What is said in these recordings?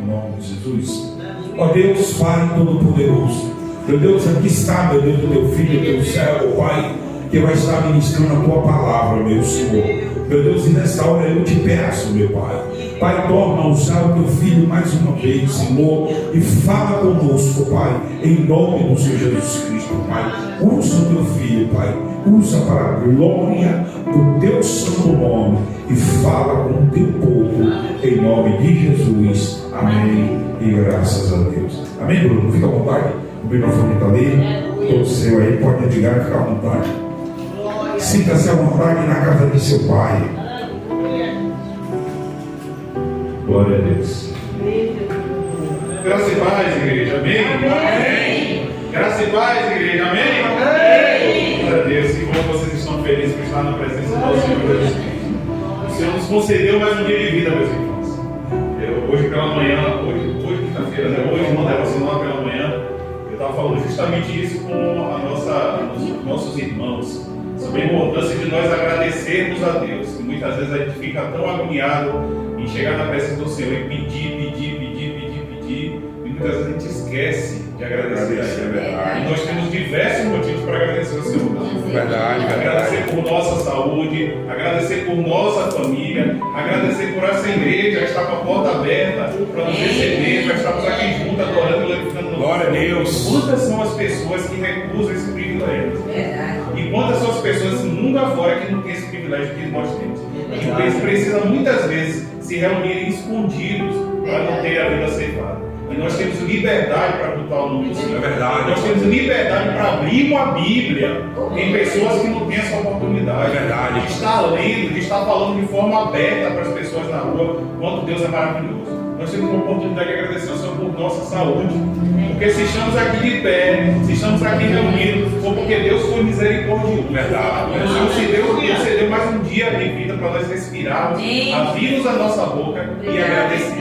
no nome de Jesus. Ó Deus, Pai Todo-Poderoso, meu Deus, aqui está, meu Deus, o teu filho, o teu servo, Pai, que vai estar ministrando a tua palavra, meu Senhor. Meu Deus, e nesta hora eu te peço, meu Pai. Pai, torna a usar o teu filho mais uma vez, Senhor, e fala conosco, Pai, em nome do Senhor Jesus Cristo, Pai. Usa o teu filho, Pai, usa para a glória do teu santo nome e fala com o teu povo, em nome de Jesus. Amém e graças a Deus. Amém, Bruno? Fica à vontade, o microfone está ali, todo seu aí, pode ligar e ficar à vontade. Sinta-se à vontade na casa de seu pai. Glória a Deus. Graça e paz, igreja. Amém? Amém. Graça e paz, igreja. Amém? Amém. Glória a Deus. Que bom vocês estão felizes por estar na presença do Senhor Jesus Cristo. O Senhor nos concedeu mais um dia de vida, meus irmãos. Hoje pela manhã, hoje quinta-feira, né? Hoje não devocional pela manhã, eu estava falando justamente isso com os nossos irmãos. Sobre a importância de nós agradecermos a Deus. E muitas vezes a gente fica tão agoniado em chegar na presença do Senhor e pedir. E muitas vezes a gente esquece de agradecer a Ele. Verdade. E nós temos diversos motivos para agradecer ao Senhor. Verdade. Agradecer por nossa saúde, agradecer por nossa família, agradecer por essa igreja que está com a porta aberta para nos receber, para estarmos aqui juntos, adorando e glorificando o nome. Glória a Deus. Quantas são as pessoas que recusam esse privilégio? E quantas são as pessoas no mundo afora que não têm esse privilégio que nós temos? E eles precisam muitas vezes se reunirem escondidos para não ter a vida ceifada. E nós temos liberdade para cultuar o nome do Senhor. É verdade. Nós temos liberdade para abrir uma Bíblia em pessoas que não têm essa oportunidade. É verdade. De estar lendo, de estar falando de forma aberta para as pessoas na rua, quanto Deus é maravilhoso. Nós temos uma oportunidade de agradecer ao Senhor por nossa saúde. Porque se estamos aqui de pé, se estamos aqui reunidos, foi porque Deus foi misericordioso. Verdade. O Senhor concedeu mais um dia de vida para nós respirarmos, abrirmos a nossa boca e agradecer.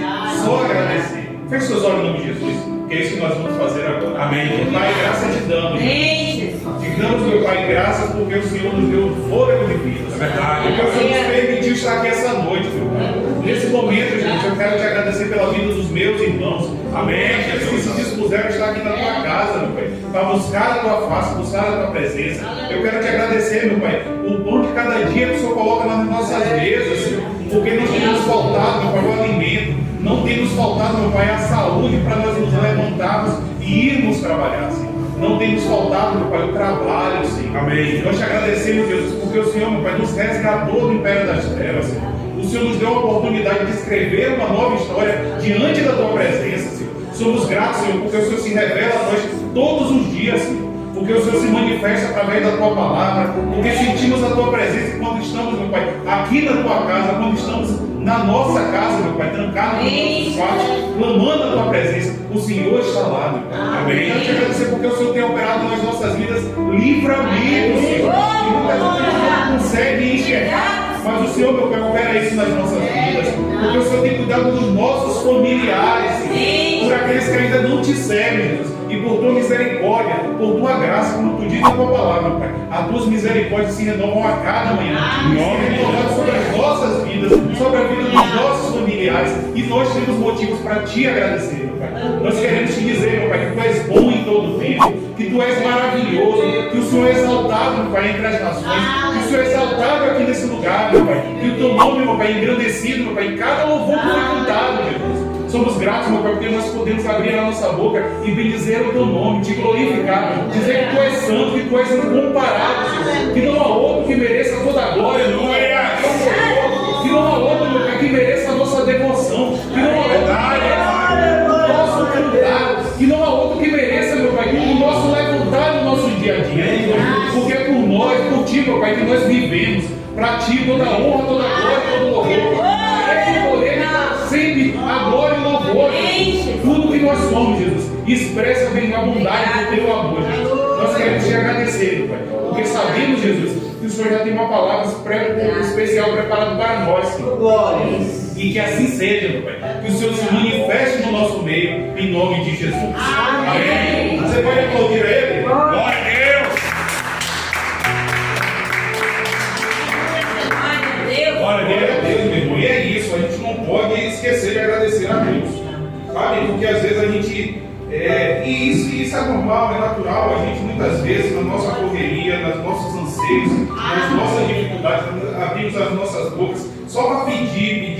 Só agradecer. Feche seus olhos em nome de Jesus, que é isso que nós vamos fazer agora. Amém. Pai, graças te damos. Te damos, meu Pai, graças porque o Senhor nos deu fôlego de vida. É verdade. Porque o Senhor nos permitiu estar aqui essa noite, meu Pai. Nesse momento, Jesus, eu quero te agradecer pela vida dos meus irmãos. Amém. Jesus, que se dispuseram a estar aqui na tua casa, meu Pai, para buscar a tua face, buscar a tua presença. Eu quero te agradecer, meu Pai, o pão de cada dia que o Senhor coloca nas nossas mesas, Senhor. Porque não tem nos faltado, meu Pai, o alimento. Não tem nos faltado, meu Pai, a saúde para nós nos levantarmos e irmos trabalhar, Senhor. Não tem nos faltado, meu Pai, o trabalho, Senhor. Amém. Nós te agradecemos, Jesus, porque o Senhor, meu Pai, nos resgatou do império das trevas, Senhor. O Senhor nos deu a oportunidade de escrever uma nova história diante da tua presença, Senhor. Somos gratos, Senhor, porque o Senhor se revela a nós todos os dias, Senhor. Porque o Senhor se manifesta através da tua palavra, porque sentimos a tua presença quando estamos, meu Pai, aqui na tua casa, quando estamos na nossa casa, meu Pai, trancados nos nossos quartos, clamando a tua presença. O Senhor está lá, meu Pai. Amém. Eu quero te agradecer porque o Senhor tem operado nas nossas vidas livramento, Senhor. E muitas vezes a gente não consegue enxergar, mas o Senhor, meu Pai, opera isso nas nossas vidas. Porque o Senhor tem cuidado dos nossos familiares, Senhor, por aqueles que ainda não te servem, Jesus. E por tua misericórdia, por tua graça, como tu diz na tua palavra, Pai, as tuas misericórdias se renovam a cada manhã. E renovam sobre as nossas vidas, sobre a vida dos nossos familiares. E nós temos motivos para te agradecer, meu Pai. Nós queremos te dizer, meu Pai, que tu és bom em todo o tempo, que tu és maravilhoso, que o Senhor é exaltado, meu Pai, entre as nações, que o Senhor é exaltado aqui nesse lugar, meu Pai, que o teu nome, meu Pai, é engrandecido, meu Pai, em cada louvor que foi cantado, Jesus. Somos gratos, meu Pai, porque nós podemos abrir a nossa boca e bendizer o teu nome, te glorificar, dizer que tu és santo, que tu és incomparável, Senhor, que não há outro que mereça toda a glória, que não há outro, meu Pai, que mereça a nossa devoção, que não há outro que mereça o nosso cantar, que não há outro que mereça, meu Pai, o nosso levantar no nosso dia a dia, porque é por nós, por ti, meu Pai, que nós vivemos, para ti toda a honra, toda a glória, todo o louvor. Sempre a glória e o louvor, tudo que nós somos, Jesus, expressa bem a bondade do teu amor, Jesus. Nós queremos te agradecer, Pai, porque sabemos, Jesus, que o Senhor já tem uma palavra especial preparada para nós, Senhor. E que assim seja, meu Pai, que o Senhor se manifeste no nosso meio, em nome de Jesus. Amém. Você pode aplaudir a Ele? Glória a Deus. Glória a Deus, meu irmão. E é isso, a gente não pode esquecer de agradecer a Deus. sabe? Porque às vezes a gente, e isso é normal, é natural, a gente muitas vezes, na nossa correria, nos nossos anseios, nas nossas dificuldades, abrimos as nossas bocas só para pedir.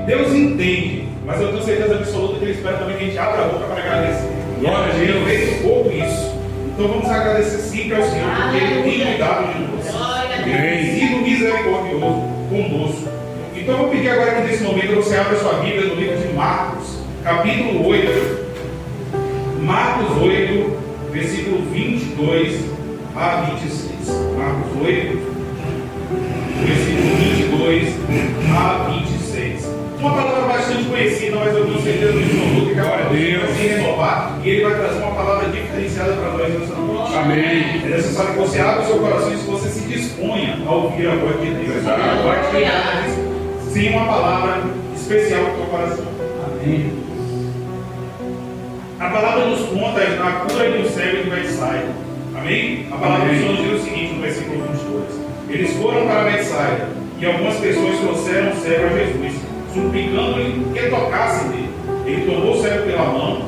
Deus entende, mas eu tenho certeza absoluta que Ele espera também que a gente abra a boca para agradecer. Glória a Deus. Eu vejo pouco isso. Então vamos agradecer sempre ao Senhor, porque Ele tem cuidado de nós. Ele tem sido misericordioso conosco. Então eu vou pedir agora que nesse momento você abra sua Bíblia no livro de Marcos, capítulo 8. Marcos 8, versículo 22 a 26. Marcos 8, versículo 22 a 26. Uma palavra bastante conhecida, mas eu tenho certeza que o Senhor que agora vai se renovar e Ele vai trazer uma palavra diferenciada para nós nessa noite. Amém. É necessário que você abra o seu coração e que você se disponha a ouvir a voz de Deus. Vai chegar sim uma palavra especial para o teu coração. Amém. A palavra nos conta a cura do cego de Betsaida. Amém? A palavra do Senhor diz o seguinte no versículo 22. Eles foram para Betsaida e algumas pessoas trouxeram o cego a Jesus, suplicando-lhe que tocasse nele. Ele tomou o cego pela mão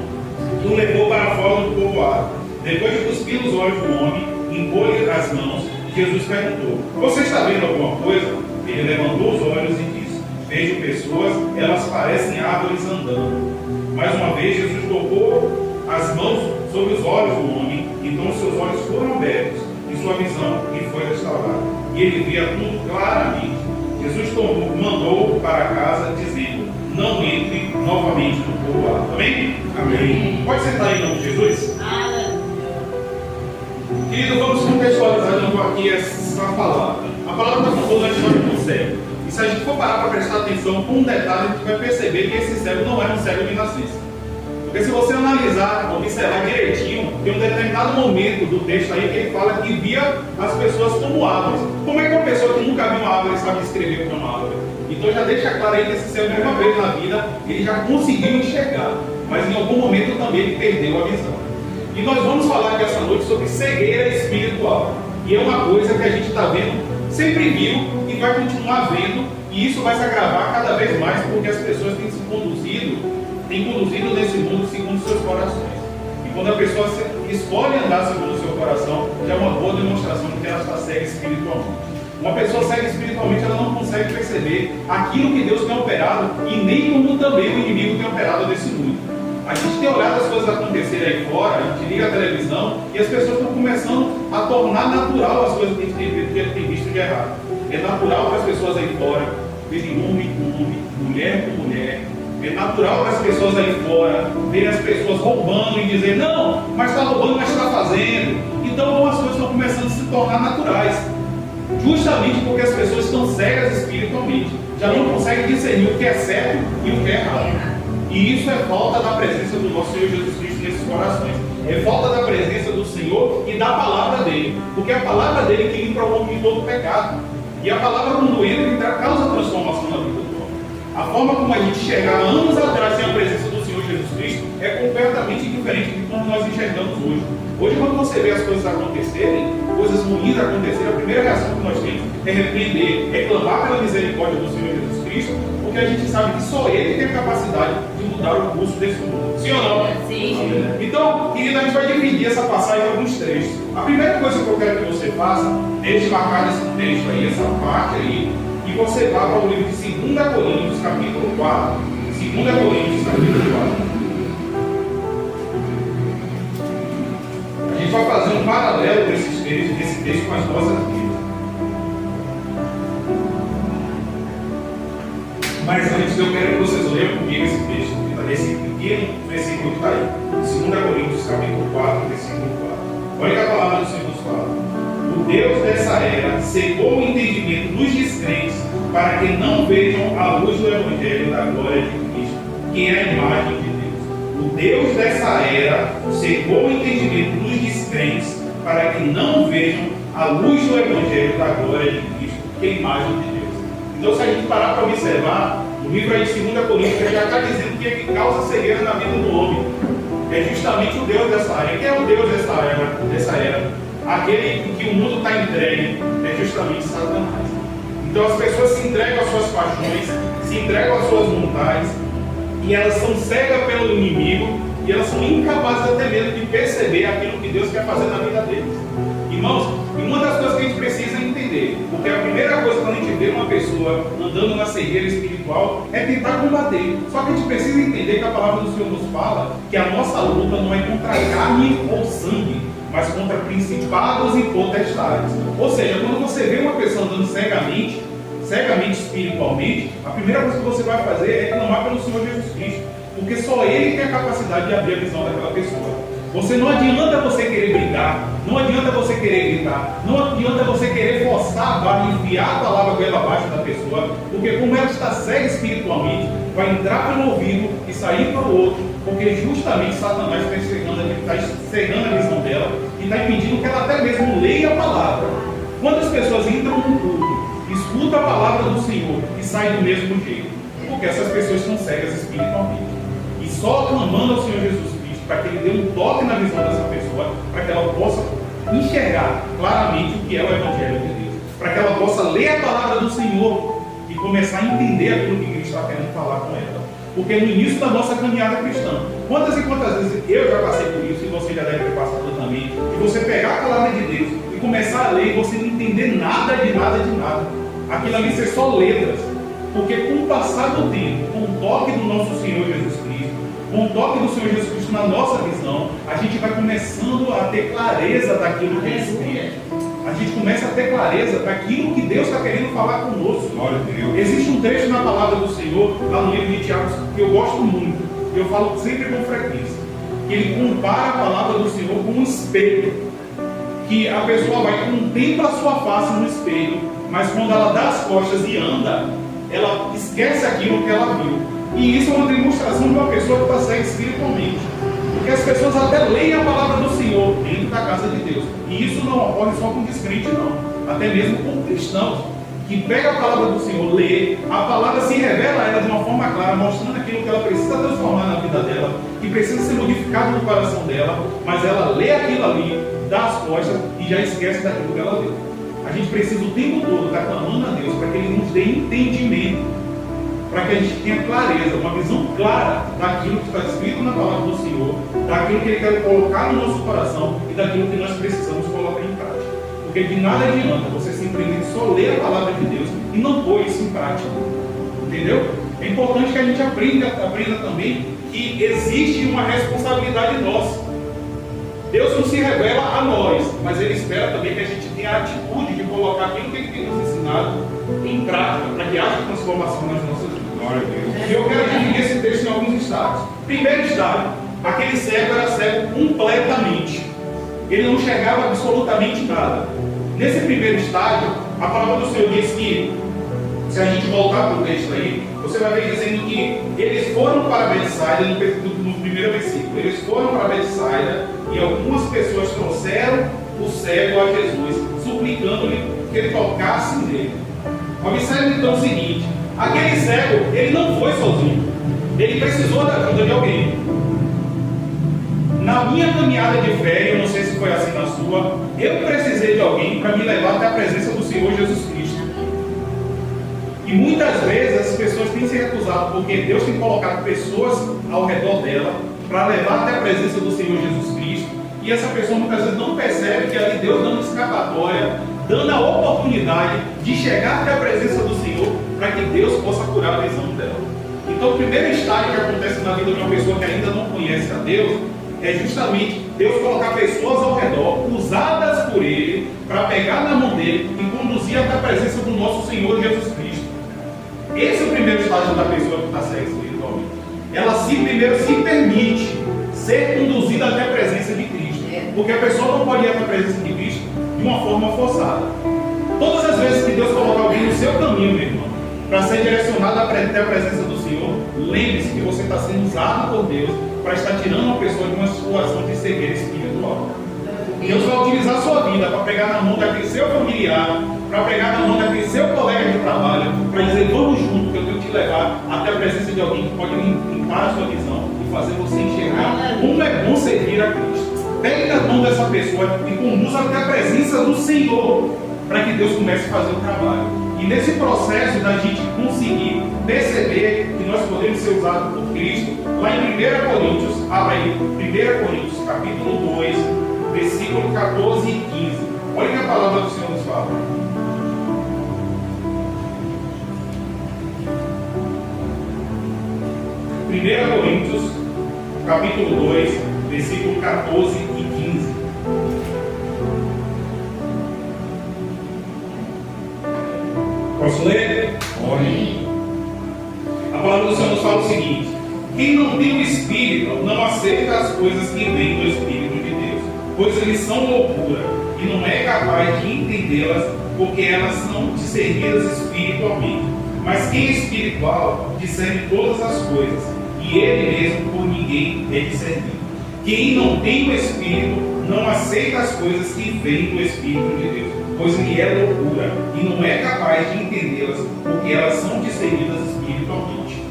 e o levou para fora do povoado. Depois de cuspir os olhos do homem, impor-lhe as mãos, Jesus perguntou: você está vendo alguma coisa? Ele levantou os olhos e disse: vejo pessoas, elas parecem árvores andando. Mais uma vez, Jesus tocou as mãos sobre os olhos do homem, então seus olhos foram abertos e sua visão lhe foi restaurada. E ele via tudo claramente. Jesus mandou para casa, dizendo: não entre novamente no povoado. Amém? Amém. Pode sentar aí em nome de Jesus? Querido, vamos contextualizar de novo aqui essa palavra. A palavra está falando da história do cego. E se a gente for parar para prestar atenção com um detalhe, a gente vai perceber que esse cego não era um cego de nascença. Porque se você analisar, observar direitinho, tem um determinado momento do texto aí que ele fala que via as pessoas como árvores. Como é que uma pessoa que nunca viu uma árvore sabe descrever como uma árvore? Então já deixa claro aí que esse cego, uma vez na vida, ele já conseguiu enxergar, mas em algum momento também ele perdeu a visão. E nós vamos falar aqui essa noite sobre cegueira espiritual. E é uma coisa que a gente está vendo, sempre viu e vai continuar vendo, e isso vai se agravar cada vez mais porque as pessoas têm conduzido nesse mundo segundo seus corações. E quando a pessoa escolhe andar segundo o seu coração, já é uma boa demonstração de que ela está cega espiritualmente. Uma pessoa cega espiritualmente, ela não consegue perceber aquilo que Deus tem operado e nem como também o inimigo tem operado nesse mundo. A gente tem olhado as coisas acontecerem aí fora, a gente liga a televisão e as pessoas estão começando a tornar natural as coisas que a gente tem visto de errado. É natural para as pessoas aí fora verem homem com homem, mulher com mulher. É natural para as pessoas aí fora verem as pessoas roubando e dizer: não, mas está roubando, mas está fazendo. Então algumas coisas estão começando a se tornar naturais. Justamente porque as pessoas estão cegas espiritualmente. Já não conseguem discernir o que é certo e o que é errado. E isso é falta da presença do nosso Senhor Jesus Cristo nesses corações. É falta da presença do Senhor e da palavra dele. Porque é a palavra dele que limpa o homem de todo pecado. E a palavra, quando entra, causa transformação na vida do homem. A forma como a gente chegava anos atrás sem a presença do Senhor Jesus Cristo é completamente diferente de como nós enxergamos hoje. Hoje, quando você vê as coisas acontecerem, coisas ruins acontecerem, a primeira reação que nós temos é repreender, reclamar pela misericórdia do Senhor Jesus Cristo, porque a gente sabe que só Ele tem a capacidade de mudar o curso desse mundo. Sim ou não? Sim. Então, querida, a gente vai dividir essa passagem em alguns trechos. A primeira coisa que eu quero que você faça, deixe marcado esse texto aí, essa parte aí, e você vá para o livro de 2 Coríntios, capítulo 4. 2 Coríntios, capítulo 4. A gente vai fazer um paralelo desse texto com as nossas vidas. Mas antes eu quero que vocês leiam comigo esse texto, esse pequeno versículo que está aí. 2 Coríntios, capítulo 4, versículo 4. Olha que a palavra do Senhor nos fala. O Deus dessa era cegou o entendimento dos descrentes para que não vejam a luz do Evangelho da glória de Cristo, que é a imagem de Deus. O Deus dessa era cegou o entendimento dos descrentes para que não vejam a luz do Evangelho da glória de Cristo, que é a imagem de Deus. Então, se a gente parar para observar, o livro aí de 2 Coríntios já está dizendo que é que causa cegueira na vida do homem. É justamente o Deus dessa era. Quem é o Deus dessa era? Aquele em que o mundo está entregue é justamente Satanás. Então as pessoas se entregam às suas paixões, se entregam às suas vontades, e elas são cegas pelo inimigo, e elas são incapazes até mesmo de perceber aquilo que Deus quer fazer na vida deles. Irmãos, e uma das coisas que a gente precisa entender, porque a primeira coisa quando a gente vê uma pessoa andando na cegueira espiritual é tentar combater. Só que a gente precisa entender que a palavra do Senhor nos fala que a nossa luta não é contra carne ou sangue, mas contra principados e potestades. Ou seja, quando você vê uma pessoa andando cegamente espiritualmente, a primeira coisa que você vai fazer é clamar pelo Senhor Jesus Cristo, porque só Ele tem a capacidade de abrir a visão daquela pessoa. Não adianta você querer brigar, não adianta você querer gritar, não adianta você querer forçar a barra, enfiar a palavra goela abaixo da pessoa, porque como ela está cega espiritualmente, vai entrar pelo ouvido e sair pelo outro, porque justamente Satanás está cegando a visão dela e está impedindo que ela até mesmo leia a palavra. Quantas pessoas entram no culto, escutam a palavra do Senhor e saem do mesmo jeito? Porque essas pessoas estão cegas espiritualmente. E só clamando ao Senhor Jesus Cristo para que Ele dê um toque na visão dessa pessoa, para que ela possa enxergar claramente o que é o Evangelho de Deus, para que ela possa ler a palavra do Senhor e começar a entender aquilo que Cristo está querendo falar com ela. Porque no início da nossa caminhada cristã, quantas e quantas vezes eu já passei por isso, e você já deve ter passado também, de você pegar a palavra de Deus e começar a ler e você não entender nada de nada de nada. Aquilo ali ser só letras. Porque com o passar do tempo, com o toque do nosso Senhor Jesus Cristo, com o toque do Senhor Jesus Cristo na nossa visão, a gente vai começando a ter clareza daquilo que Ele escreve. A gente começa a ter clareza daquilo que Deus está querendo falar conosco. Glória a Deus. Existe um trecho na palavra do Senhor, lá no livro de Tiago, que eu gosto muito, que eu falo sempre com frequência, que ele compara a palavra do Senhor com um espelho, que a pessoa vai contempla a sua face no espelho, mas quando ela dá as costas e anda, ela esquece aquilo que ela viu. E isso é uma demonstração de uma pessoa que está cega espiritualmente. Porque as pessoas até leem a palavra do Senhor dentro da casa de Deus. E isso não ocorre só com descrente, não. Até mesmo com cristãos que pega a palavra do Senhor, lê, a palavra se revela a ela de uma forma clara, mostrando aquilo que ela precisa transformar na vida dela, que precisa ser modificado no coração dela, mas ela lê aquilo ali, dá as costas e já esquece daquilo que ela leu. A gente precisa o tempo todo estar clamando a Deus para que Ele nos dê entendimento, para que a gente tenha clareza, uma visão clara daquilo que está escrito na palavra do Senhor, daquilo que Ele quer colocar no nosso coração e daquilo que nós precisamos colocar em prática. Porque de nada adianta você simplesmente só ler a palavra de Deus e não pôr isso em prática. Entendeu? É importante que a gente aprenda também que existe uma responsabilidade nossa. Deus não se revela a nós, mas Ele espera também que a gente tenha a atitude de colocar aquilo que Ele tem nos ensinado em prática, para que haja transformação nas nossas vidas. Glória a Deus. E eu quero dividir esse texto em alguns estágios. Primeiro estágio, aquele cego era cego completamente. Ele não enxergava absolutamente nada. Nesse primeiro estágio, a palavra do Senhor diz que, se a gente voltar para o texto aí, você vai ver dizendo que eles foram para Betsaida, no primeiro versículo, eles foram para Betsaida e algumas pessoas trouxeram o cego a Jesus, suplicando-lhe que ele tocasse nele. Observe então o seguinte, aquele cego, ele não foi sozinho, ele precisou da ajuda de alguém. Na minha caminhada de fé, eu não sei se foi assim na sua, eu precisei de alguém para me levar até a presença do Senhor Jesus Cristo. E muitas vezes as pessoas têm se recusado, porque Deus tem colocado pessoas ao redor dela para levar até a presença do Senhor Jesus Cristo. E essa pessoa muitas vezes não percebe que ali Deus dando escapatória, dando a oportunidade de chegar até a presença do Senhor para que Deus possa curar a visão dela. Então o primeiro estágio que acontece na vida de uma pessoa que ainda não conhece a Deus é justamente Deus colocar pessoas ao redor, usadas por Ele, para pegar na mão dele e conduzir até a presença do nosso Senhor Jesus Cristo. Esse é o primeiro estágio da pessoa que está cega espiritualmente. Ela primeiro se permite ser conduzida até a presença de Cristo. Porque a pessoa não pode ir até a presença de Cristo de uma forma forçada. Todas as vezes que Deus colocar alguém no seu caminho, meu irmão, para ser direcionado até a presença do Senhor, lembre-se que você está sendo usado por Deus para estar tirando uma pessoa de uma situação de cegueira espiritual. Deus vai utilizar a sua vida para pegar na mão daquele seu familiar, para pegar na mão daquele seu colega de trabalho, para dizer, vamos junto, que eu tenho que te levar até a presença de alguém que pode limpar a sua visão e fazer você enxergar como é bom servir a Cristo. Pegue na mão dessa pessoa e conduza até a presença do Senhor, para que Deus comece a fazer o trabalho. E nesse processo da gente conseguir perceber que nós podemos ser usados por Cristo, lá em 1 Coríntios, abra aí, 1 Coríntios, capítulo 2, versículo 14 e 15. Olha o que a palavra do Senhor nos fala. 1 Coríntios, capítulo 2, versículo 14 e 15. Posso ler? Olhe. A palavra do Senhor nos fala o seguinte: quem não tem o Espírito não aceita as coisas que vêm do Espírito de Deus, pois eles são loucura e não é capaz de entendê-las, porque elas são discernidas espiritualmente. Mas quem é espiritual discerne todas as coisas, e ele mesmo por ninguém é discernido. Quem não tem o Espírito não aceita as coisas que vêm do Espírito de Deus, pois lhe é loucura e não é capaz de entendê-las, porque elas são discernidas espiritualmente.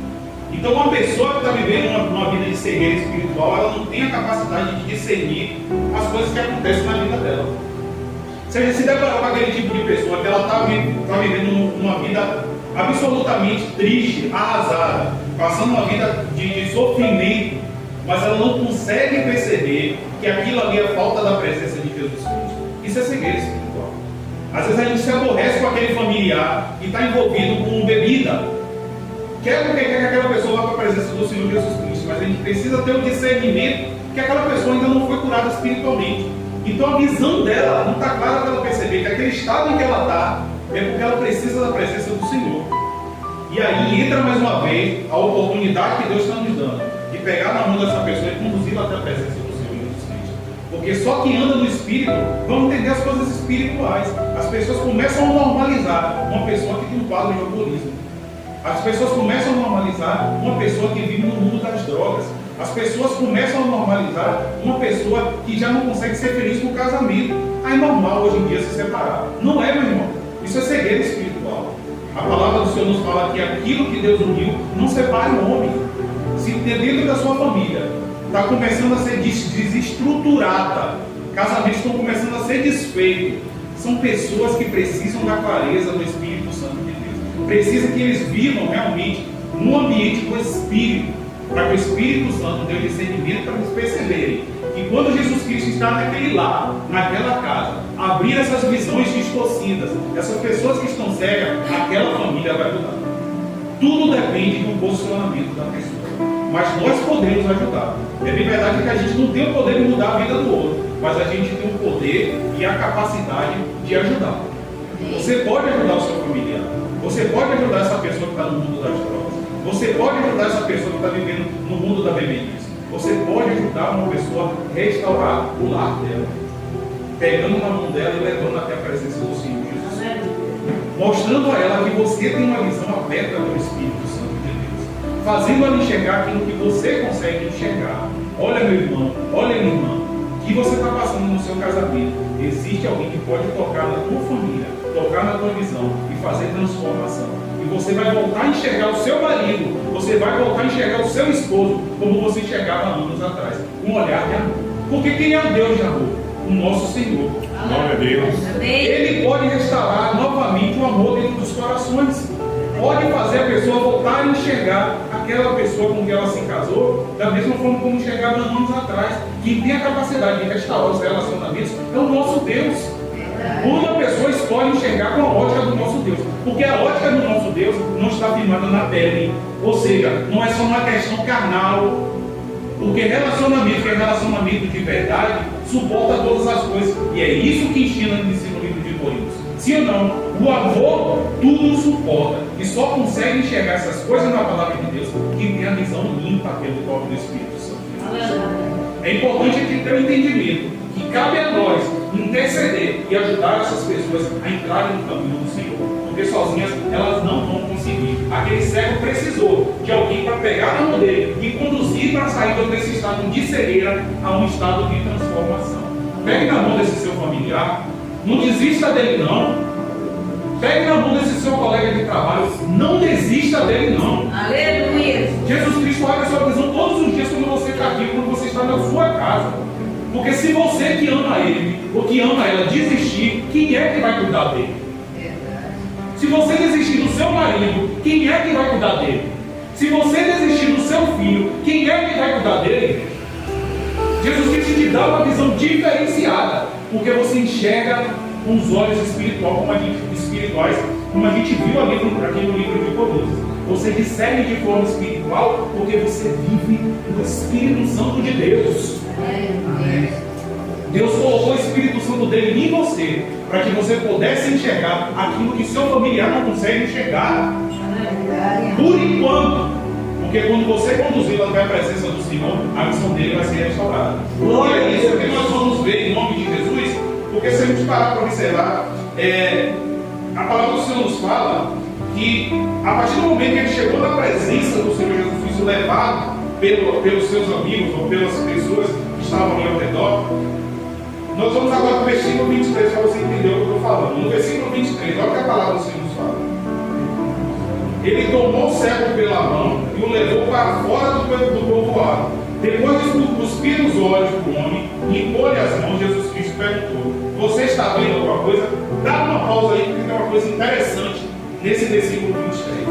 Então, uma pessoa que está vivendo uma vida de cegueira espiritual, ela não tem a capacidade de discernir as coisas que acontecem na vida dela. Se a gente se deparar com aquele tipo de pessoa que ela está vivendo uma vida absolutamente triste, arrasada, passando uma vida de sofrimento, mas ela não consegue perceber que aquilo ali é falta da presença de Jesus Cristo. Isso é cegueira espiritual. Às vezes a gente se aborrece com aquele familiar que está envolvido com bebida. Quer porque quer que aquela pessoa vá para a presença do Senhor Jesus Cristo, mas a gente precisa ter o discernimento que aquela pessoa ainda não foi curada espiritualmente. Então a visão dela não está clara para ela perceber que aquele estado em que ela está é porque ela precisa da presença do Senhor. E aí entra mais uma vez a oportunidade que Deus está nos dando de pegar na mão dessa pessoa e conduzi-la até a presença do Senhor Jesus Cristo. Porque só quem anda no Espírito vão entender as coisas espirituais. As pessoas começam a normalizar uma pessoa que tem um quadro de alcoolismo. As pessoas começam a normalizar uma pessoa que vive no mundo das drogas. As pessoas começam a normalizar uma pessoa que já não consegue ser feliz no casamento. É normal hoje em dia se separar. Não é, meu irmão. Isso é cegueira espiritual. A palavra do Senhor nos fala que aquilo que Deus uniu não separe o homem. Se dentro da sua família está começando a ser desestruturada, casamentos estão começando a ser desfeitos, são pessoas que precisam da clareza do Espírito Santo de Deus. Precisa que eles vivam realmente num ambiente do Espírito, para que o Espírito Santo dê o discernimento para eles perceberem que quando Jesus Cristo está naquele lar, naquela casa, abrir essas visões distorcidas, essas pessoas que estão cegas, aquela família vai mudar. Tudo depende do posicionamento da pessoa. Mas nós podemos ajudar. É bem verdade que a gente não tem o poder de mudar a vida do outro, mas a gente tem o poder e a capacidade de ajudar. Você pode ajudar o seu familiar. Você pode ajudar essa pessoa que está no mundo das drogas. Você pode ajudar essa pessoa que está vivendo no mundo da bebedice. Você pode ajudar uma pessoa a restaurar o lar dela, pegando na mão dela e levando até a presença do Senhor Jesus, mostrando a ela que você tem uma visão aberta do Espírito Santo de Deus, fazendo ela enxergar aquilo que você consegue enxergar. Olha, meu irmão, olha, minha irmã, o que você está passando no seu casamento, existe alguém que pode tocar na tua família, tocar na tua visão e fazer transformação. E você vai voltar a enxergar o seu marido, você vai voltar a enxergar o seu esposo como você enxergava anos atrás, com um olhar de amor. Porque quem é o Deus de amor? O nosso Senhor. Glória a Deus. Ele pode restaurar novamente o amor dentro dos corações. Pode fazer a pessoa voltar a enxergar aquela pessoa com quem ela se casou da mesma forma como enxergava anos atrás. Quem tem a capacidade de restaurar os relacionamentos é o nosso Deus. Quando a pessoa escolhe enxergar com a ótica do nosso Deus, porque a ótica do nosso Deus não está firmada na pele, ou seja, não é só uma questão carnal, porque relacionamento que é relacionamento de verdade suporta todas as coisas, e é isso que ensina no livro de Coríntios. Sim ou não? O amor tudo suporta, e só consegue enxergar essas coisas na palavra de Deus quem tem a visão limpa pelo toque do Espírito Santo. É importante que ter o entendimento que cabe a nós interceder e ajudar essas pessoas a entrarem no caminho do Senhor, porque sozinhas elas não vão conseguir. Aquele cego precisou de alguém para pegar na mão dele e conduzir para a saída desse estado de cegueira a um estado de transformação. Pegue na mão desse seu familiar, não desista dele não. Pegue na mão desse seu colega de trabalho, não desista dele não. Aleluia! Jesus Cristo olha a sua visão todos os dias quando você está aqui, quando você está na sua casa. Porque se você que ama ele ou que ama ela desistir, quem é que vai cuidar dele? Se você desistir do seu marido, quem é que vai cuidar dele? Se você desistir do seu filho, quem é que vai cuidar dele? Jesus Cristo te dá uma visão diferenciada, porque você enxerga com os olhos espirituais, como a gente viu aqui no livro de Colossos. Você discerne de forma espiritual, porque você vive no Espírito Santo de Deus. Amém. Deus colocou o Espírito Santo dele em você, para que você pudesse enxergar aquilo que seu familiar não consegue enxergar. Por enquanto. Porque quando você conduzi-lo até a presença do Senhor, a missão dele vai ser restaurada. E é isso que nós vamos ver em nome de Jesus, porque se a gente parar para observar, a palavra do Senhor nos fala que a partir do momento que ele chegou na presença do Senhor Jesus Cristo, levado pelos seus amigos ou pelas pessoas que estavam ali ao redor, nós vamos agora para o versículo 23 para você entender o que eu estou falando. No versículo 23, olha o que a palavra do Senhor nos fala. Ele tomou o cego pela mão e o levou para fora do povoado. Depois de cuspir os olhos do homem, limpou-lhe as mãos, Jesus Cristo perguntou: você está vendo alguma coisa? Dá uma pausa aí, porque tem uma coisa interessante nesse versículo 23.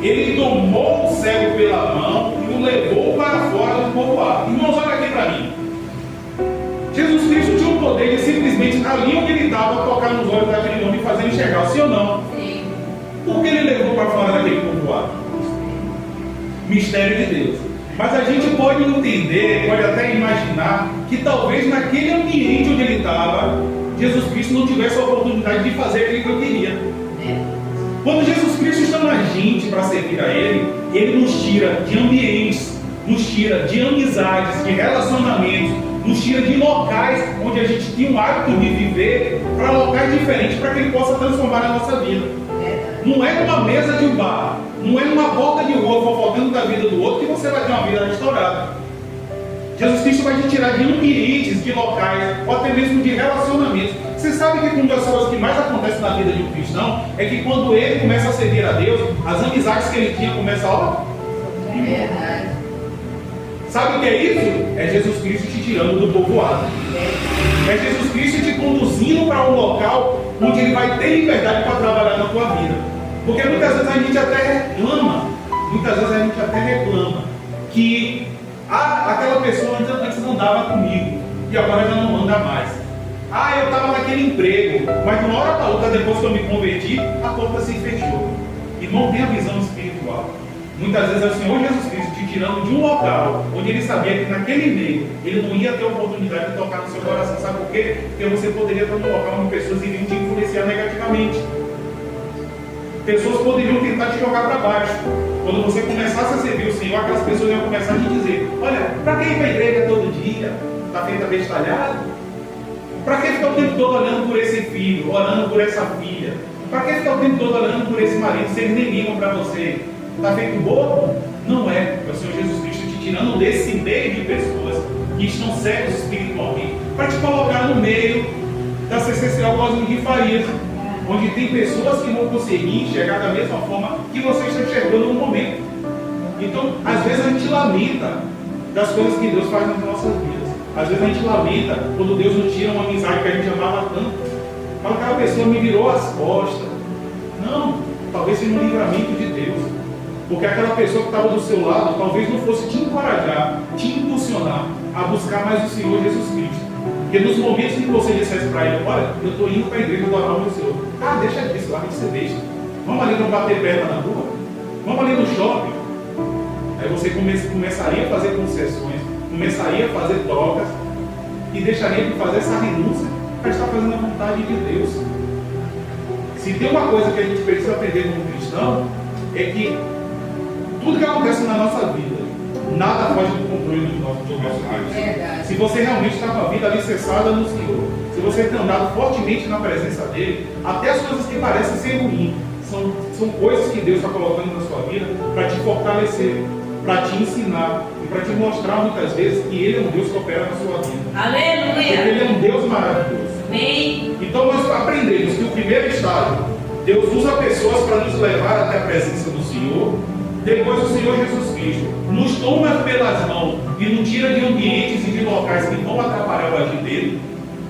Ele tomou o cego pela mão e o levou para fora do povoado. Irmãos, olha aqui para mim. Jesus Cristo tinha o poder de simplesmente, ali onde ele estava, tocar nos olhos daquele homem e fazer ele enxergar, sim ou não? Sim. Por que ele levou para fora daquele povoado? Mistério de Deus. Mas a gente pode entender, pode até imaginar, que talvez naquele ambiente onde ele estava, Jesus Cristo não tivesse a oportunidade de fazer aquilo que eu queria. Quando Jesus Cristo chama a gente para servir a Ele nos tira de ambientes, nos tira de amizades, de relacionamentos, nos tira de locais onde a gente tinha um hábito de viver para locais diferentes, para que Ele possa transformar a nossa vida. Não é numa mesa de um bar, não é numa porta de rua fofocando da vida do outro que você vai ter uma vida restaurada. Jesus Cristo vai te tirar de ambientes, de locais, ou até mesmo de relacionamentos. Você sabe que uma das coisas que mais acontece na vida de um cristão é que quando ele começa a servir a Deus, as amizades que ele tinha começam a... É verdade. Sabe o que é isso? É Jesus Cristo te tirando do povoado. É Jesus Cristo te conduzindo para um local onde Ele vai ter liberdade para trabalhar na tua vida. Porque muitas vezes a gente até reclama, que aquela pessoa antes andava comigo e agora já não anda mais. Eu estava naquele emprego, mas de uma hora para outra, depois que eu me converti, a porta se fechou. E não tem a visão espiritual. Muitas vezes é o Senhor Jesus Cristo te tirando de um local onde Ele sabia que naquele meio Ele não ia ter a oportunidade de tocar no seu coração. Sabe por quê? Porque você poderia estar num local onde pessoas iriam te influenciar negativamente. Pessoas poderiam tentar te jogar para baixo. Quando você começasse a servir o Senhor, aquelas pessoas iam começar a te dizer: olha, para que ir para a igreja todo dia? Está feito abestalhado? Para que ficar o tempo todo olhando por esse filho, orando por essa filha? Para que ficar o tempo todo olhando por esse marido, se eles nem ligam para você? Está feito bobo? Não é. É o Senhor Jesus Cristo te tirando desse meio de pessoas que estão cegos espiritualmente, para te colocar no meio da CCCO Cosme de Farias, onde tem pessoas que vão conseguir enxergar da mesma forma que você está enxergando no momento. Então, às vezes a gente lamenta das coisas que Deus faz nas nossas vidas. Às vezes a gente lamenta quando Deus nos tira uma amizade que a gente amava tanto. Fala, aquela pessoa me virou as costas. Não, talvez seja um livramento de Deus. Porque aquela pessoa que estava do seu lado talvez não fosse te encorajar, te impulsionar a buscar mais o Senhor Jesus Cristo. Porque nos momentos que você dissesse para ele: olha, eu estou indo para a igreja adorar o meu Senhor. Deixa disso, larga de ser besta. Vamos ali não bater perna na rua. Vamos ali no shopping. Aí você começaria a fazer concessões, começaria a fazer trocas e deixaria de fazer essa renúncia para estar fazendo a vontade de Deus. Se tem uma coisa que a gente precisa aprender como cristão, é que tudo que acontece na nossa vida, nada foge do controle dos nossos Deus. Se você realmente está com a vida alicerçada no Senhor, se você tem andado fortemente na presença dEle, até as coisas que parecem ser ruins, são coisas que Deus está colocando na sua vida para te fortalecer, para te ensinar e para te mostrar muitas vezes que Ele é um Deus que opera na sua vida. Aleluia! Porque Ele é um Deus maravilhoso. Amém. Então nós aprendemos que o primeiro estágio, Deus usa pessoas para nos levar até a presença do Senhor. Depois o Senhor Jesus Cristo nos toma pelas mãos e nos tira de ambientes e de locais que vão atrapalhar o agir dele.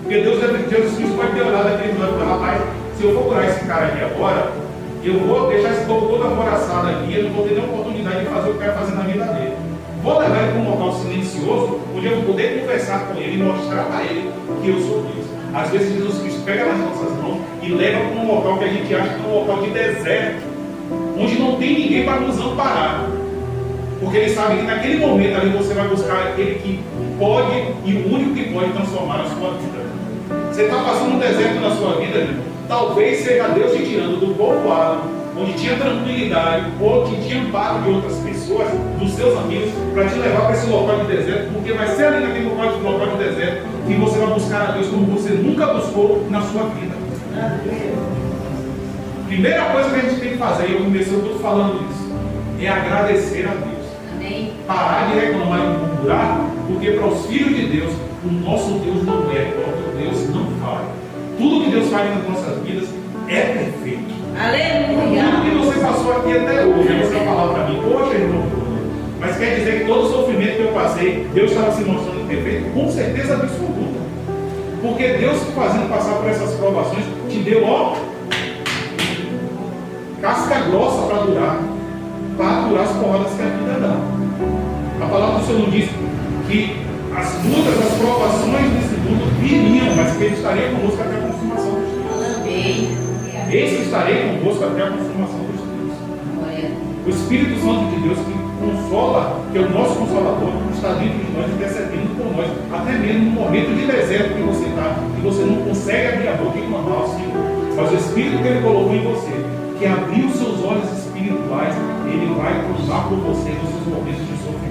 Porque Jesus Cristo pode ter olhado aquele e falado: rapaz, se eu for curar esse cara aqui agora, eu vou deixar esse povo todo alvoroçado aqui, eu não vou ter nem oportunidade de fazer o que eu quero fazer na vida dele. Vou levar ele para um local silencioso, onde eu vou poder conversar com ele e mostrar a ele que eu sou Deus. Às vezes Jesus Cristo pega nas nossas mãos e leva para um local que a gente acha que é um local de deserto, onde não tem ninguém para nos amparar. Porque ele sabe que naquele momento ali você vai buscar aquele que pode e o único que pode transformar a sua vida. Você está passando um deserto na sua vida, irmão? Talvez seja Deus te tirando do povoado, onde tinha tranquilidade, ou que tinha amparo de outras pessoas, dos seus amigos, para te levar para esse local de deserto, porque vai ser ali naquele local de deserto que você vai buscar a Deus como você nunca buscou na sua vida. Primeira coisa que a gente tem que fazer, e eu comecei tudo falando isso, é agradecer a Deus. Amém. Parar de reclamar e murmurar, porque para os filhos de Deus, o nosso Deus não é, o nosso Deus não falha. Tudo que Deus faz nas nossas vidas é perfeito. Aleluia. Tudo que você passou aqui até hoje, você falar para mim, poxa, irmão, mas quer dizer que todo o sofrimento que eu passei, Deus estava se mostrando perfeito? Com certeza absoluta. Porque Deus fazendo passar por essas provações, te deu, ó, casca grossa para aturar as porradas que a vida dá. A palavra do Senhor não diz que as lutas, as provações desse mundo viriam, mas que Ele estaria conosco até a consumação dos dias. Amém. Eis que estarei convosco até a consumação dos dias. O Espírito Santo de Deus que consola, que é o nosso Consolador, está dentro de nós, intercedendo por nós, até mesmo no momento de deserto que você está, que você não consegue abrir a boca e clamar ao Senhor. Mas o Espírito que Ele colocou em você, que abriu os seus olhos espirituais, Ele vai clamar por você nos seus momentos de sofrimento.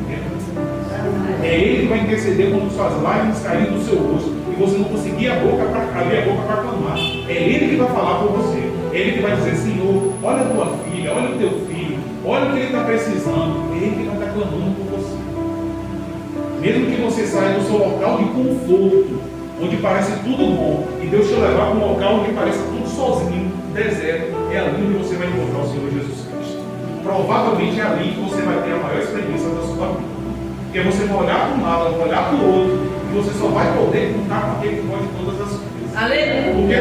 É Ele que vai interceder quando suas lágrimas caírem do seu rosto e você não conseguir abrir a boca para clamar. É Ele que vai falar por você. É Ele que vai dizer, Senhor, olha a tua filha, olha o teu filho, olha o que ele está precisando. É Ele que vai estar clamando por você. Mesmo que você saia do seu local de conforto, onde parece tudo bom, e Deus te levar para um local onde parece tudo sozinho, deserto, é ali onde você vai encontrar o Senhor Jesus Cristo. Provavelmente é ali que você vai ter a maior experiência da sua vida. Porque você vai olhar para um lado, vai olhar para o outro, e você só vai poder contar com aquele que pode todas as coisas. Aleluia. Porque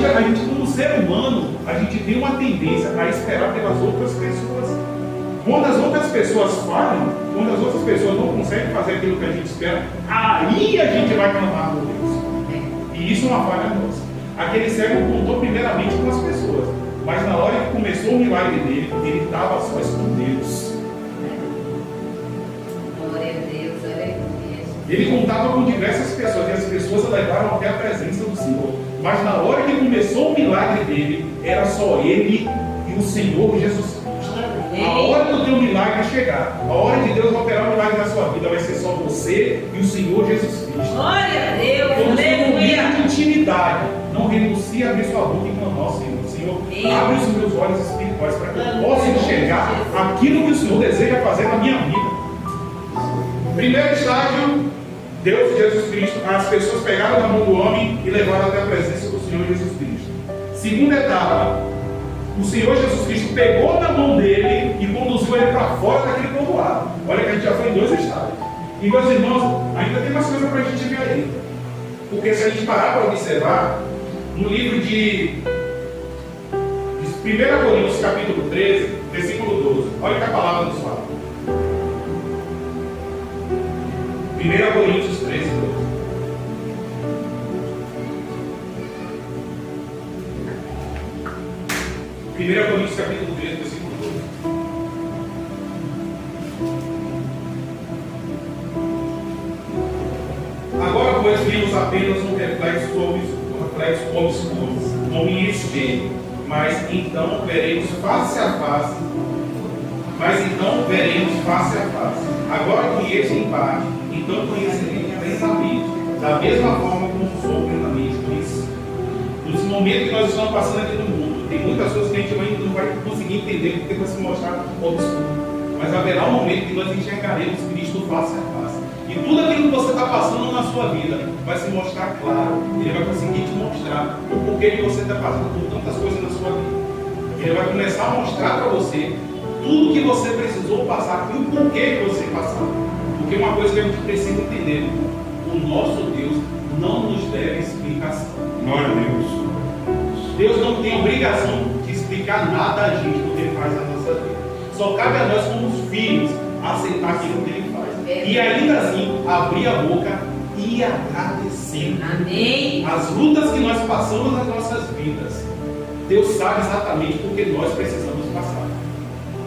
a gente, como ser humano, a gente tem uma tendência a esperar pelas outras pessoas. Quando as outras pessoas falham, quando as outras pessoas não conseguem fazer aquilo que a gente espera, aí a gente vai clamar por Deus. E isso é uma falha nossa. Aquele cego contou primeiramente com as pessoas, mas na hora que começou o milagre dele, ele estava a sós com Deus. Glória a Deus, aleluia. Ele contava com diversas pessoas e as pessoas o levaram até a presença do Senhor. Mas na hora que começou o milagre dele, era só ele e o Senhor Jesus Cristo. A hora do teu milagre chegar, a hora de Deus operar o milagre na sua vida, vai ser só você e o Senhor Jesus Cristo. Glória a Deus, Então, no aleluia. momento de intimidade, não renuncie a abrir sua boca e clamar ao Senhor. Senhor, abre os meus olhos espirituais para que eu possa enxergar aquilo que o Senhor deseja fazer na minha vida. Primeiro estágio, Deus e Jesus Cristo, as pessoas pegaram na mão do homem e levaram até a presença do Senhor Jesus Cristo. Segunda etapa, o Senhor Jesus Cristo pegou na mão dele e conduziu ele para fora daquele povoado. Olha que a gente já foi em 2 estágios. E meus irmãos, ainda tem mais coisa para a gente ver aí. Porque se a gente parar para observar, no livro de 1 Coríntios capítulo 13, versículo 12, olha o que a palavra nos fala. 1 Coríntios 13, 12. Coríntios capítulo 13, versículo 12. Agora, pois, vimos apenas um reflexo obscuro, não em espelho, mas então veremos face a face. Agora conheço em parte, então conhecerei plenamente, da mesma forma como sou plenamente conhecido. Nos momentos que nós estamos passando aqui no mundo, tem muitas coisas que a gente ainda não vai conseguir entender porque vai se mostrar obscuro. Mas haverá um momento que nós enxergaremos Cristo face a face. E tudo aquilo que você está passando na sua vida vai se mostrar claro. Ele vai conseguir te mostrar o porquê que você está passando por tantas coisas na sua vida. Ele vai começar a mostrar para você tudo que você precisou passar e o porquê que você passou. Porque uma coisa que a gente precisa entender: o nosso Deus não nos deve explicação. Glória a Deus. Deus não tem obrigação de explicar justificar nada a gente do que Ele faz na nossa vida. Só cabe a nós, como os filhos, aceitar aquilo que Ele faz. E ainda assim, abrir a boca e agradecer. Amém. As lutas que nós passamos nas nossas vidas, Deus sabe exatamente porque nós precisamos passar.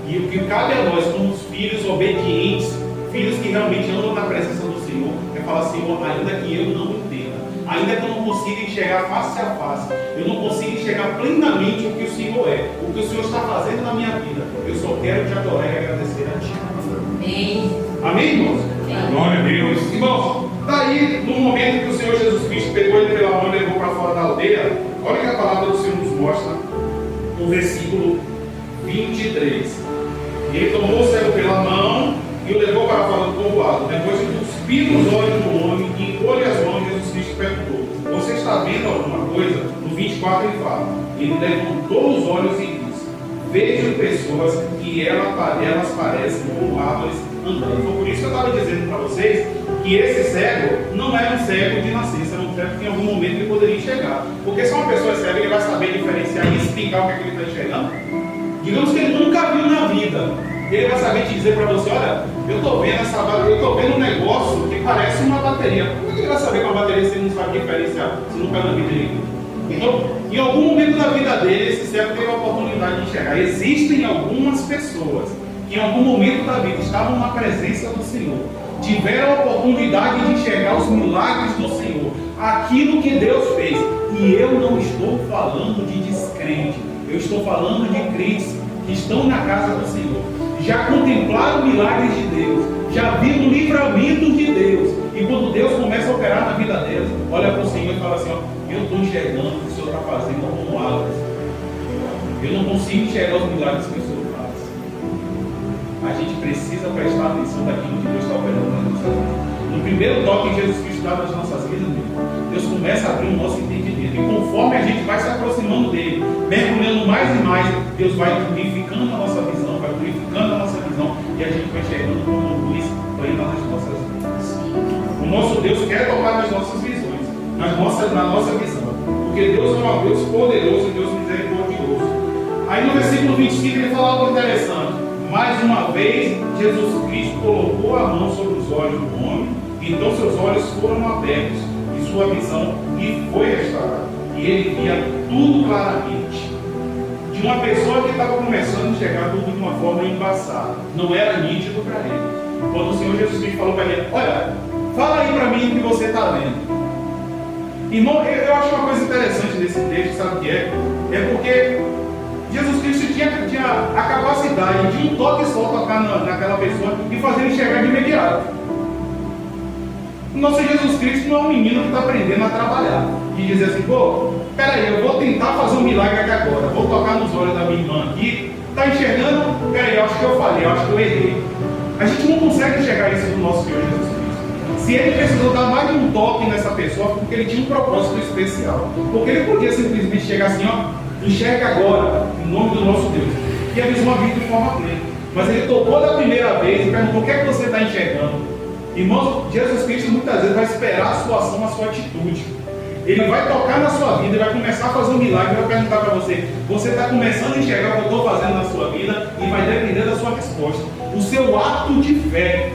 E o que cabe a nós, como os filhos obedientes, filhos que realmente andam na presença do Senhor, é falar: Senhor, ainda que eu não entenda, ainda que eu não consiga enxergar face a face, eu não consiga enxergar plenamente o que o Senhor é, o que o Senhor está fazendo na minha vida, eu só quero te adorar e agradecer a Ti. Amém. Amém, irmãos? Glória a Deus. Irmãos, daí, no momento que o Senhor Jesus Cristo pegou ele pela mão e levou para fora da aldeia, olha que a palavra do Senhor nos mostra no versículo 23. Ele tomou o cego pela mão e o levou para fora do povoado. Depois de cuspir nos olhos do homem e impor-lhe as mãos, Jesus Cristo perguntou: você está vendo alguma coisa? No 24 ele fala: ele levantou os olhos e disse: vejo pessoas e elas parecem como árvores andando. Foi por isso que eu estava dizendo para vocês que esse cego não era um cego de nascença, era um cego que em algum momento ele poderia enxergar. Porque se uma pessoa é cega, ele vai saber diferenciar e explicar o que é que ele está enxergando. Digamos que ele nunca viu na vida, ele vai saber te dizer para você: olha, eu estou vendo um negócio que parece uma bateria. Como é que ele vai saber que é uma bateria se ele não sabe diferenciar, se nunca na vida dele? Então, em algum momento da vida dele, esse cego teve a oportunidade de enxergar. Existem algumas pessoas que em algum momento da vida estavam na presença do Senhor, tiveram a oportunidade de enxergar os milagres do Senhor, aquilo que Deus fez. E eu não estou falando de descrente, eu estou falando de crentes que estão na casa do Senhor, já contemplaram milagres de Deus, já viram livramentos de Deus. E quando Deus começa a operar na vida deles, olha para o Senhor e fala assim: ó, eu estou enxergando o que o Senhor está fazendo como árvores. Eu não consigo enxergar os milagres que o Senhor faz. A gente precisa prestar atenção daquilo que Deus está operando nas nossas vidas. No primeiro toque que Jesus Cristo dá nas nossas vidas, Deus começa a abrir o nosso entendimento. E conforme a gente vai se aproximando dele, mergulhando mais e mais, Deus vai purificando a nossa visão, vai purificando a nossa visão, e a gente vai enxergando como luz plena nas nossas vidas. O nosso Deus quer tocar nas nossas visões, na nossa visão, porque Deus é um Deus poderoso e Deus misericordioso. Aí no versículo 25 ele fala algo interessante. Mais uma vez, Jesus Cristo colocou a mão sobre os olhos do homem, e então seus olhos foram abertos, e sua visão lhe foi restaurada, e ele via tudo claramente. De uma pessoa que estava começando a enxergar tudo de uma forma embaçada, não era nítido para ele. Quando o Senhor Jesus Cristo falou para ele: olha, fala aí para mim o que você está vendo. Irmão, eu acho uma coisa interessante desse texto, sabe o que é? É porque Jesus Cristo tinha a capacidade de um toque só tocar naquela pessoa e fazer ele enxergar de imediato. O nosso Jesus Cristo não é um menino que está aprendendo a trabalhar e dizer assim: pô, peraí, eu vou tentar fazer um milagre aqui agora, vou tocar nos olhos da minha irmã aqui, está enxergando? Peraí, eu acho que eu falhei, eu acho que eu errei. A gente não consegue enxergar isso do nosso Senhor Jesus Cristo. Se ele precisou dar mais de um toque nessa pessoa, porque ele tinha um propósito especial. Porque ele podia simplesmente chegar assim: ó, enxerga agora, em nome do nosso Deus. E a visão havia de forma plena. Mas ele tocou da primeira vez e perguntou: o que é que você está enxergando? Irmãos, Jesus Cristo muitas vezes vai esperar a sua ação, a sua atitude. Ele vai tocar na sua vida, vai começar a fazer um milagre, vai perguntar para você: você está começando a enxergar o que eu estou fazendo na sua vida? E vai depender da sua resposta, o seu ato de fé.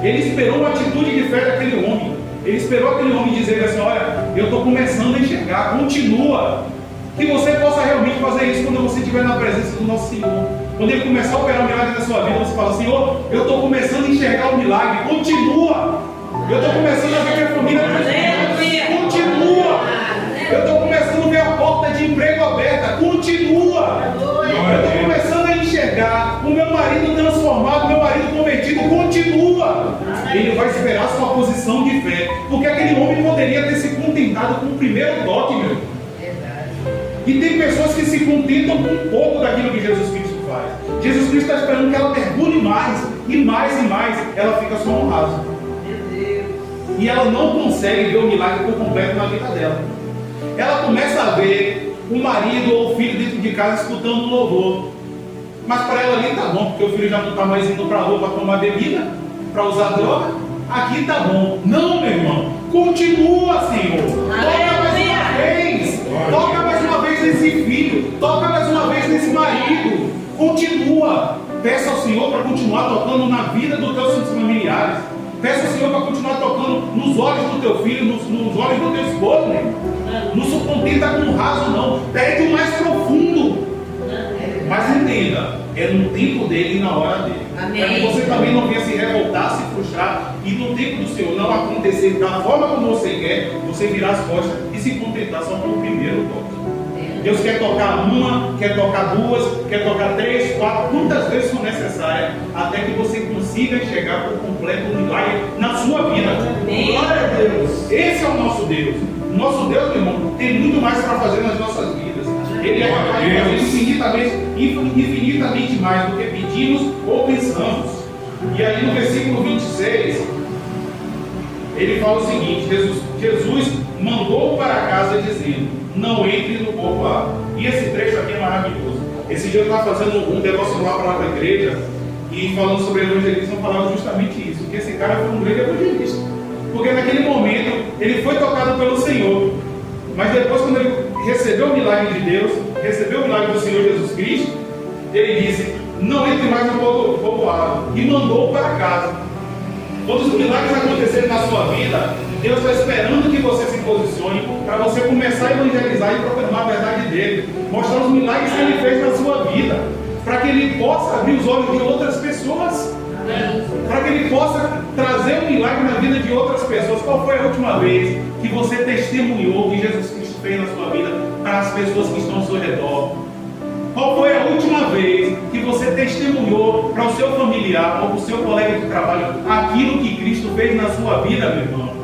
Ele esperou uma atitude de fé daquele homem. Ele esperou aquele homem dizer assim: olha, eu estou começando a enxergar, continua. Que você possa realmente fazer isso quando você estiver na presença do nosso Senhor. Quando ele começar a operar o milagre na sua vida, você fala: Senhor, eu estou começando a enxergar o milagre, continua. Eu estou começando a ver minha família transformada, continua. Eu estou começando a ver a porta de emprego aberta, continua. Eu estou começando a enxergar o meu marido transformado, o meu marido convertido, continua. Ele vai esperar a sua posição de fé, porque aquele homem poderia ter se contentado com o primeiro toque, meu irmão. E tem pessoas que se contentam com um pouco daquilo que Jesus Cristo faz. Jesus Cristo está esperando que ela mergulhe mais, e mais, ela fica só um raso. E ela não consegue ver o milagre por completo na vida dela. Ela começa a ver o marido ou o filho dentro de casa escutando um louvor. Mas para ela ali tá bom, porque o filho já não está mais indo para a rua para tomar bebida, para usar droga. Aqui tá bom. Não, meu irmão. Continua, Senhor. Toca mais uma vez. Toca mais uma vez vez nesse filho, toca mais uma vez nesse marido. Continua. Peça ao Senhor para continuar tocando na vida dos teus familiares. Peça ao Senhor para continuar tocando nos olhos do teu filho, nos olhos do teu esposo, né? Não se contenta com o raso, não. Pede o mais profundo. Mas entenda, é no tempo dele e na hora dele. Amém. Para que você também não venha se revoltar, se frustrar e no tempo do Senhor não acontecer da forma como você quer, você virar as costas e se contentar só com o primeiro toque. Deus quer tocar uma, quer tocar duas, quer tocar três, quatro, quantas vezes for necessárias, até que você consiga chegar por completo o milagre na sua vida. Glória a Deus! Esse é o nosso Deus. O nosso Deus, meu irmão, tem muito mais para fazer nas nossas vidas. Ele é capaz de fazer infinitamente mais do que pedimos ou pensamos. E aí no versículo 26, ele fala o seguinte: Jesus mandou para casa dizendo: não entre no corpo a água. E esse trecho aqui é maravilhoso. Esse dia eu estava fazendo um devocional para a igreja e falando sobre evangelismo, eu falava justamente isso, que esse cara foi um grande evangelista. Porque naquele momento ele foi tocado pelo Senhor, mas depois, quando ele recebeu o milagre de Deus, recebeu o milagre do Senhor Jesus Cristo, ele disse: não entre mais no povoado, e mandou para casa. Quando os milagres acontecerem na sua vida, Deus está esperando que você se posicione para você começar a evangelizar e proclamar a verdade dele, mostrar os milagres que ele fez na sua vida, para que ele possa abrir os olhos de outras pessoas, para que ele possa trazer um milagre na vida de outras pessoas. Qual foi a última vez que você testemunhou o que Jesus Cristo fez na sua vida para as pessoas que estão ao seu redor? Qual foi a última vez que você testemunhou para o seu familiar ou para o seu colega de trabalho aquilo que Cristo fez na sua vida, meu irmão?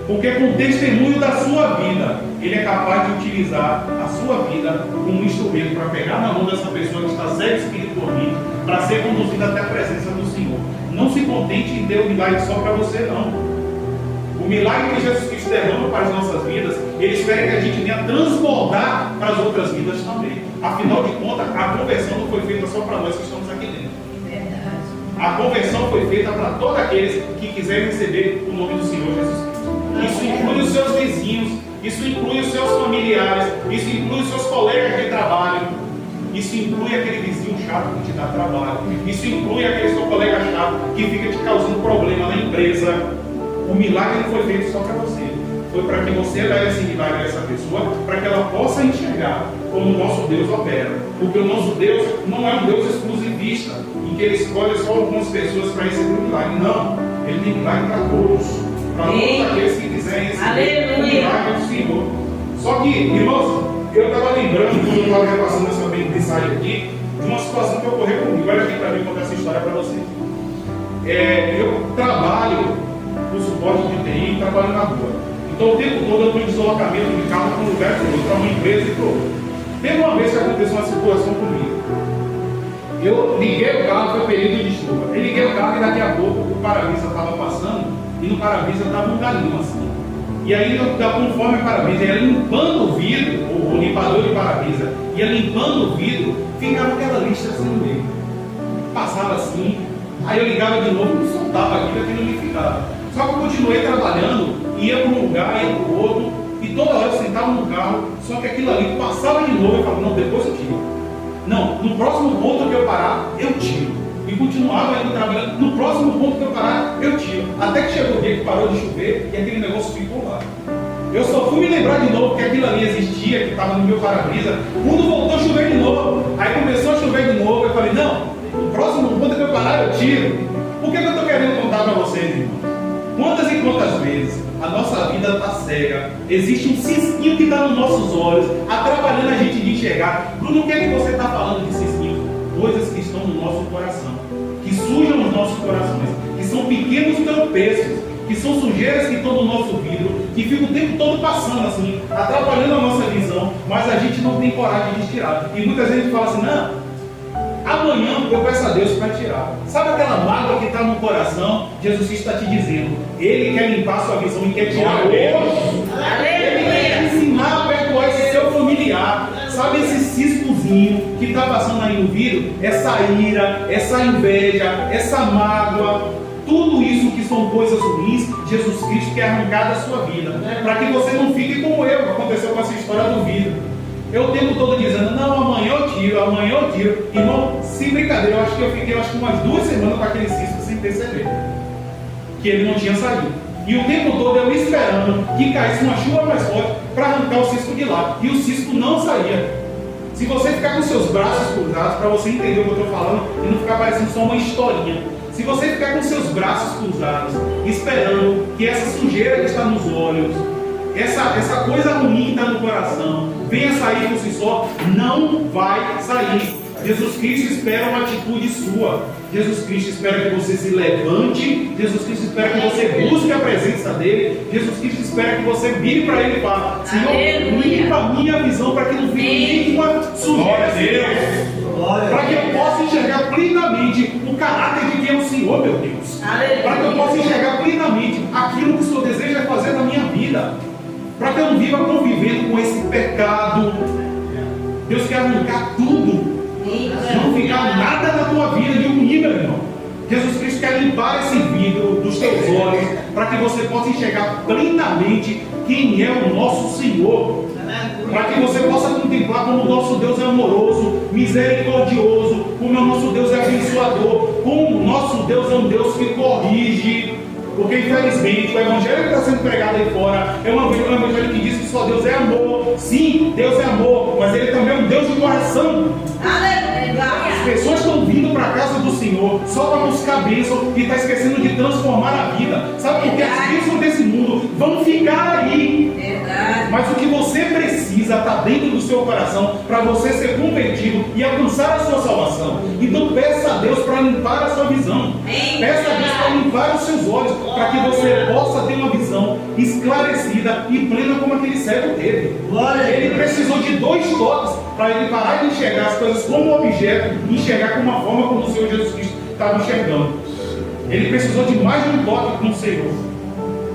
Porque com o testemunho da sua vida, Ele é capaz de utilizar a sua vida como um instrumento para pegar na mão dessa pessoa que está cega espiritualmente, para ser conduzida até a presença do Senhor. Não se contente em ter o milagre só para você, não. O milagre que Jesus Cristo derrama para as nossas vidas, Ele espera que a gente venha transbordar para as outras vidas também. Afinal de contas, a conversão não foi feita só para nós que estamos aqui dentro. A conversão foi feita para todos aqueles que quiserem receber o nome do Senhor Jesus Cristo. Isso inclui os seus vizinhos, isso inclui os seus familiares, isso inclui os seus colegas de trabalho, isso inclui aquele vizinho chato que te dá trabalho, isso inclui aquele seu colega chato que fica te causando problema na empresa. O milagre não foi feito só para você, foi para que você leve esse milagre a essa pessoa, para que ela possa enxergar como o nosso Deus opera. Porque o nosso Deus não é um Deus exclusivista, em que Ele escolhe só algumas pessoas para receber o milagre. Não, Ele tem milagre para todos. Para todos aqueles que quiserem receber o milagre do Senhor. Só que, irmãos, eu estava lembrando, quando eu estava repassando essa mensagem aqui, de uma situação que ocorreu comigo. Olha aqui para mim contar essa história para vocês. Eu trabalho no suporte de TI e trabalho na rua. Então o tempo todo eu estou em deslocamento de carro para um lugar para outro, para uma empresa e para outra. Teve uma vez que aconteceu uma situação comigo. Eu liguei o carro, foi período de chuva. Eu liguei o carro e daqui a pouco o para-brisa estava passando e no para-brisa estava um galinho assim. E aí, conforme o para-brisa ia limpando o vidro, o limpador de para-brisa ia limpando o vidro, ficava aquela lista assim no meio. Passava assim, aí eu ligava de novo e soltava aquilo não me ficava. Só que eu continuei trabalhando, ia para um lugar, ia para o outro, e toda hora eu sentava no carro, só que aquilo ali passava de novo, eu falava: não, depois eu tiro. Não, no próximo ponto que eu parar, eu tiro. E continuava indo trabalhando, no próximo ponto que eu parar, eu tiro. Até que chegou o dia que parou de chover e aquele negócio ficou lá. Eu só fui me lembrar de novo que aquilo ali existia, que estava no meu para-brisa, quando voltou a chover de novo. Aí começou a chover de novo, eu falei: não, no próximo ponto que eu parar, eu tiro. Por que eu estou querendo contar para vocês, irmãos? Quantas e quantas vezes a nossa vida está cega, existe um cisquinho que está nos nossos olhos, atrapalhando a gente de enxergar. Bruno, o que é que você está falando de cisquinho? Coisas que estão no nosso coração, que sujam os nossos corações, que são pequenos tropeços, que são sujeiras que estão no nosso vidro, que ficam o tempo todo passando assim, atrapalhando a nossa visão, mas a gente não tem coragem de tirar. E muitas vezes a gente fala assim: não, amanhã eu peço a Deus para tirar. Sabe aquela mágoa que está no coração? Jesus está te dizendo, Ele quer limpar a sua visão e quer tirar hoje. Ele quer ensinar a perdoar esse seu familiar. Sabe esse ciscozinho que está passando aí no vidro? Essa ira, essa inveja, essa mágoa. Tudo isso que são coisas ruins, Jesus Cristo quer arrancar da sua vida, para que você não fique como eu, que aconteceu com essa história do vidro. Eu o tempo todo dizendo, não, amanhã eu tiro, amanhã eu tiro. Irmão, sem brincadeira, eu acho que eu fiquei umas 2 semanas com aquele cisto sem perceber que ele não tinha saído. E o tempo todo eu esperando que caísse uma chuva mais forte para arrancar o cisco de lá. E o cisco não saía. Se você ficar com seus braços cruzados, para você entender o que eu estou falando e não ficar parecendo só uma historinha. Se você ficar com seus braços cruzados, esperando que essa sujeira que está nos olhos, essa coisa ruim que está no coração, venha sair por si só, não vai sair. Jesus Cristo espera uma atitude sua. Jesus Cristo espera que você se levante. Jesus Cristo espera que você busque a presença dele. Jesus Cristo espera que você vire para ele e fale, Senhor, limpa a minha visão para que não fique nenhuma sujeira, para que eu possa enxergar plenamente o caráter de quem é o Senhor, meu Deus. Para que eu possa enxergar plenamente aquilo que o Senhor deseja fazer na minha vida. Para que eu não viva convivendo com esse pecado. Deus quer arrancar tudo. Não ficar nada na tua vida de ruim, meu irmão. Jesus Cristo quer limpar esse vidro dos teus olhos para que você possa enxergar plenamente quem é o nosso Senhor. Para que você possa contemplar como o nosso Deus é amoroso, misericordioso, como o nosso Deus é abençoador, como o nosso Deus é um Deus que corrige. Porque infelizmente o evangelho que está sendo pregado aí fora é um evangelho que diz que só Deus é amor. Sim, Deus é amor, mas Ele também é um Deus de coração. As pessoas estão vindo para a casa do Senhor só para buscar bênção e está esquecendo de transformar a vida. Sabe por que as bênçãos desse mundo vão ficar aí? Mas o que você precisa está dentro do seu coração para você ser convertido e alcançar a sua salvação. Então peça a Deus para limpar a sua visão. Peça a Deus para limpar os seus olhos, para que você possa ter uma visão esclarecida e plena como aquele cego teve. Ele precisou de 2 toques para ele parar de enxergar as coisas como objeto e enxergar como uma forma como o Senhor Jesus Cristo estava enxergando. Ele precisou de mais de um toque com o Senhor.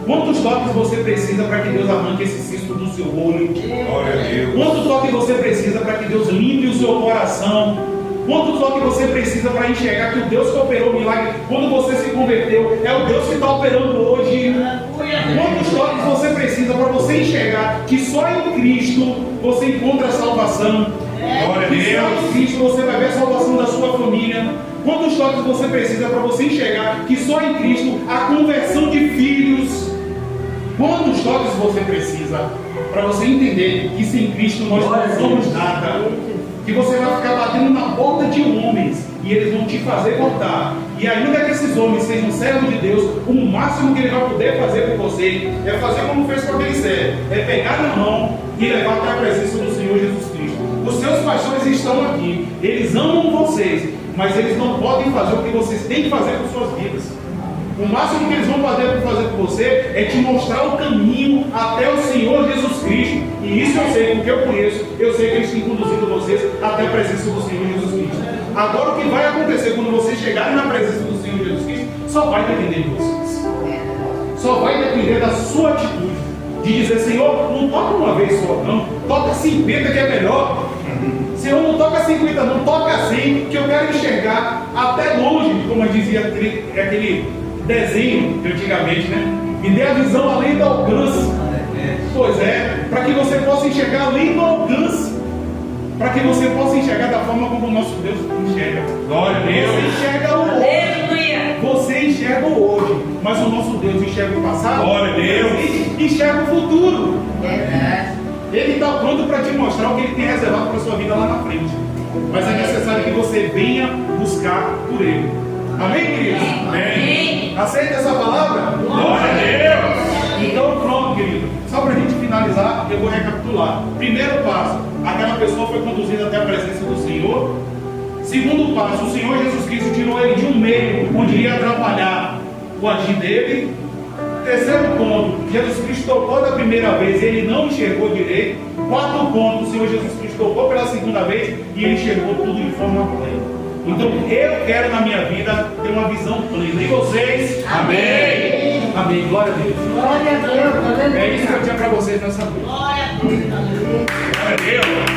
Quantos toques você precisa para que Deus arranque esse cisto do seu olho? Glória a Deus. Quanto toque você precisa para que Deus limpe o seu coração? Quanto toque você precisa para enxergar que o Deus que operou o milagre quando você se converteu é o Deus que está operando hoje? Quantos toques você precisa para você enxergar que só em Cristo você encontra a salvação? Glória a Que só Deus. em Cristo você vai ver a salvação da sua família? Quantos toques você precisa para você enxergar que só em Cristo há conversão de filhos? Quantos toques você precisa para você entender que sem Cristo nós não somos nada? Que você vai ficar batendo na porta de homens e eles vão te fazer voltar. E ainda que esses homens sejam servos de Deus, o máximo que ele vai poder fazer por você é fazer como fez com aquele servo, é pegar na mão e levar até a presença do Senhor Jesus Cristo. Os seus pastores estão aqui, eles amam vocês, mas eles não podem fazer o que vocês têm que fazer com suas vidas. O máximo que eles vão fazer por você é te mostrar o caminho até o Senhor Jesus Cristo. E isso eu sei, porque eu conheço, eu sei que eles têm conduzido vocês até a presença do Senhor Jesus Cristo. Agora o que vai acontecer quando vocês chegarem na presença do Senhor Jesus Cristo, só vai depender de vocês. Só vai depender da sua atitude. De dizer, Senhor, não toca uma vez só, não. Toca 50 que é melhor. Senhor, não toca 50 não, toca 100, que eu quero enxergar até longe, como dizia aquele desenho de antigamente, né? Me dê a visão além do alcance. Pois é, para que você possa enxergar além do alcance. Para que você possa enxergar da forma como o nosso Deus enxerga. Glória a Deus. Você enxerga o hoje. Você enxerga o hoje, mas o nosso Deus enxerga o passado. Glória a Deus. E enxerga o futuro. Ele está pronto para te mostrar o que ele tem reservado para a sua vida lá na frente. Mas é necessário que você venha buscar por ele. Amém, queridos? Amém. Aceita essa palavra? Glória a Deus. Então pronto, querido. Só para a gente finalizar, eu vou recapitular. Primeiro passo, aquela pessoa foi conduzida até a presença do Senhor. Segundo passo, o Senhor Jesus Cristo tirou ele de um meio onde iria atrapalhar o agir dele. Terceiro ponto, Jesus Cristo tocou da primeira vez e ele não enxergou direito. Quarto ponto, o Senhor Jesus Cristo tocou pela segunda vez e ele enxergou tudo de forma plena. Então eu quero na minha vida ter uma visão plena. E vocês? Amém. Amém. Glória a Deus. Glória a Deus. É isso que eu tinha para vocês nessa noite. Glória a Deus. Glória a Deus.